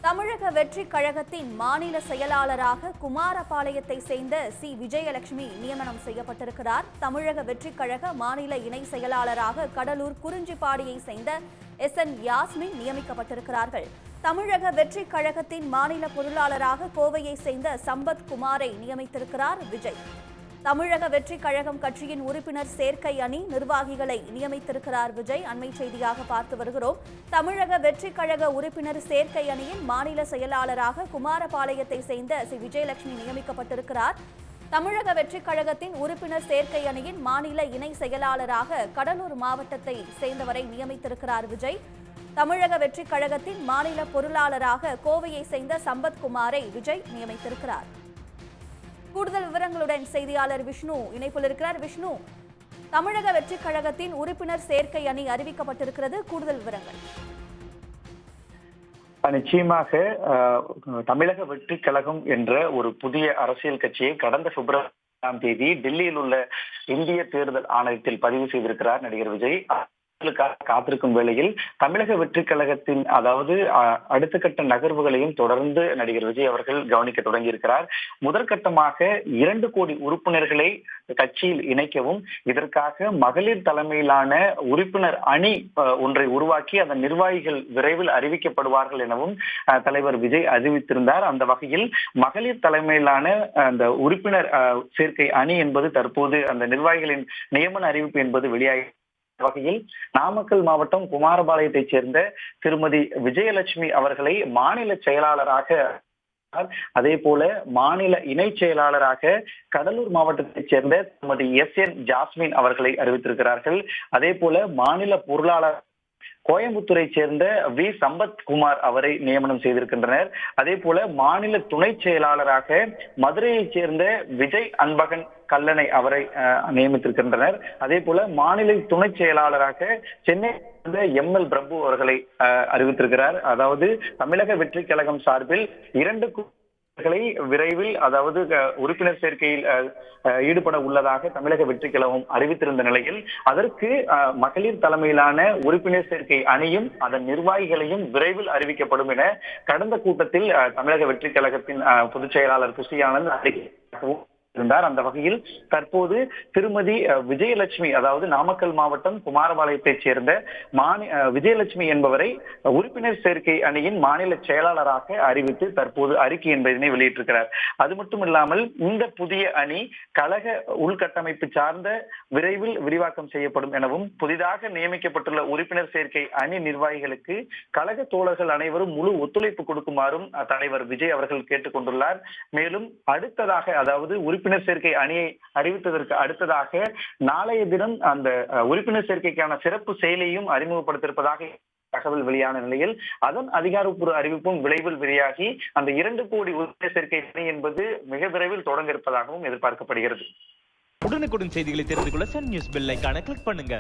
தமிழக வெற்றி கழகத்தின் மாநில செயலாளராக குமாரபாளையத்தை சேர்ந்த சி. விஜயலட்சுமி நியமனம் செய்யப்பட்டிருக்கிறார். தமிழக வெற்றி கழக மாநில இணை செயலாளராக கடலூர் குறிஞ்சிப்பாடியை சேர்ந்த எஸ்.என். யாஸ்மின் நியமிக்கப்பட்டிருக்கிறார்கள். தமிழக வெற்றி கழகத்தின் மாநில பொருளாளராக கோவையை சேர்ந்த சம்பத் குமாரை நியமித்திருக்கிறார் விஜய். தமிழக வெற்றி கழகம் கட்சியின் உறுப்பினர் சேர்க்கை அணி நிர்வாகிகளை நியமித்திருக்கிறார் விஜய். அண்மை செய்தியாக பார்த்து வருகிறோம். தமிழக வெற்றி கழக உறுப்பினர் சேர்க்கை அணியின் மாநில செயலாளராக குமாரபாளையத்தை சேர்ந்த சி. விஜயலட்சுமி நியமிக்கப்பட்டிருக்கிறார். தமிழக வெற்றி கழகத்தின் உறுப்பினர் சேர்க்கை அணியின் மாநில இணை செயலாளராக கடலூர் மாவட்டத்தை சேர்ந்தவரை நியமித்திருக்கிறார் விஜய். தமிழக வெற்றி கழகத்தின் மாநில பொருளாளராக கோவையை சேர்ந்த சம்பத் குமாரை விஜய் நியமித்திருக்கிறார். கூடுதல் விவரங்களுடன் செய்தியாளர் விஷ்ணு இணைப்பில் இருக்கிறார். விஷ்ணு, தமிழக வெற்றி கழகத்தின் உறுப்பினர் சேர்க்கை அணி அறிவிக்கப்பட்டிருக்கிறது. கூடுதல் விவரங்கள். நிச்சயமாக தமிழக வெற்றி கழகம் என்ற ஒரு புதிய அரசியல் கட்சியை கடந்த பிப்ரவரி தேதி டெல்லியில் உள்ள இந்திய தேர்தல் ஆணையத்தில் பதிவு செய்திருக்கிறார் நடிகர் விஜய். காத்திருக்கும் வேளையில் தமிழக வெற்றி கழகத்தின் அதாவது அடுத்த கட்ட நகர்வுகளையும் தொடர்ந்து நடிகர் விஜய் அவர்கள் கவனிக்க தொடங்கியிருக்கிறார். முதற்கட்டமாக 2 கோடி உறுப்பினர்களை கட்சியில் இணைக்கவும் இதற்காக மகளிர் தலைமையிலான உறுப்பினர் அணி ஒன்றை உருவாக்கி அதன் நிர்வாகிகள் விரைவில் அறிவிக்கப்படுவார்கள் எனவும் தலைவர் விஜய் அறிவித்திருந்தார். அந்த வகையில் மகளிர் தலைமையிலான அந்த உறுப்பினர் சேர்க்கை அணி என்பது தற்போது அந்த நிர்வாகிகளின் நியமன அறிவிப்பு என்பது வெளியாகி வகையில் நாமக்கல் மாவட்டம் குமாரபாளையத்தைச் சேர்ந்த திருமதி விஜயலட்சுமி அவர்களை மாநில செயலாளராக, அதே போல மாநில இணை செயலாளராக கடலூர் மாவட்டத்தைச் சேர்ந்த திருமதி எஸ்.என். ஜாஸ்மின் அவர்களை அறிவித்திருக்கிறார்கள். அதே போல மாநில பொருளாளர் கோயம்புத்தூரை சேர்ந்த வி. சம்பத் குமார் அவரை நியமனம் செய்திருக்கின்றனர். அதே போல மாநில துணை செயலாளராக மதுரையைச் சேர்ந்த விஜய் அன்பகன் கல்லணை அவரை நியமித்திருக்கின்றனர். அதே போல மாநில துணை செயலாளராக சென்னை எம்.எல். பிரபு அவர்களை அறிவித்திருக்கிறார். அதாவது தமிழக வெற்றி கழகம் சார்பில் 2 விரைவில் அதாவது உறுப்பினர் சேர்க்கையில் ஈடுபட உள்ளதாக தமிழக வெற்றி கழகம் அறிவித்திருந்த நிலையில் அதற்கு மகளிர் தலைமையிலான உறுப்பினர் சேர்க்கை அணியும் அதன் நிர்வாகிகளையும் விரைவில் அறிவிக்கப்படும் என கடந்த கூட்டத்தில் தமிழக வெற்றி கழகத்தின் பொதுச் செயலாளர் புசி ஆனந்த் அறிவித்தார். அந்த வகையில் தற்போது திருமதி விஜயலட்சுமி, அதாவது நாமக்கல் மாவட்டம் குமாரபாளையத்தைச் சேர்ந்த விஜயலட்சுமி என்பவரை உறுப்பினர் சேர்க்கை அணியின் மாநில செயலாளராக அறிவித்து தற்போது அறிக்கை என்பதனை வெளியிட்டிருக்கிறார். அது மட்டும் இல்லாமல் இந்த புதிய அணி கழக உள்கட்டமைப்பு சார்ந்த விரைவில் விரிவாக்கம் செய்யப்படும் எனவும் புதிதாக நியமிக்கப்பட்டுள்ள உறுப்பினர் சேர்க்கை அணி நிர்வாகிகளுக்கு கழக தோழர்கள் அனைவரும் முழு ஒத்துழைப்பு கொடுக்குமாறும் தலைவர் விஜய் அவர்கள் கேட்டுக் கொண்டுள்ளார். மேலும் அடுத்ததாக, அதாவது உறுப்பினர் சேர்க்கை அணியை அறிவித்ததற்கு அடுத்ததாக நாளைய தினம் அந்த உறுப்பினர் சேர்க்கைக்கான சிறப்பு செயலியையும் அறிமுகப்படுத்தியிருப்பதாக தகவல் வெளியான நிலையில் அதன் அதிகாரப்பூர்வ அறிவிப்பும் விரைவில் வெளியாகி அந்த 2 கோடி உறுப்பினர் சேர்க்கை அணி என்பது மிக விரைவில் தொடங்க இருப்பதாகவும் எதிர்பார்க்கப்படுகிறது. உடனுக்குடன் செய்திகளை தெரிந்து கொள்ள சன் நியூஸ் பெல் ஐகானை கிளிக் பண்ணுங்க.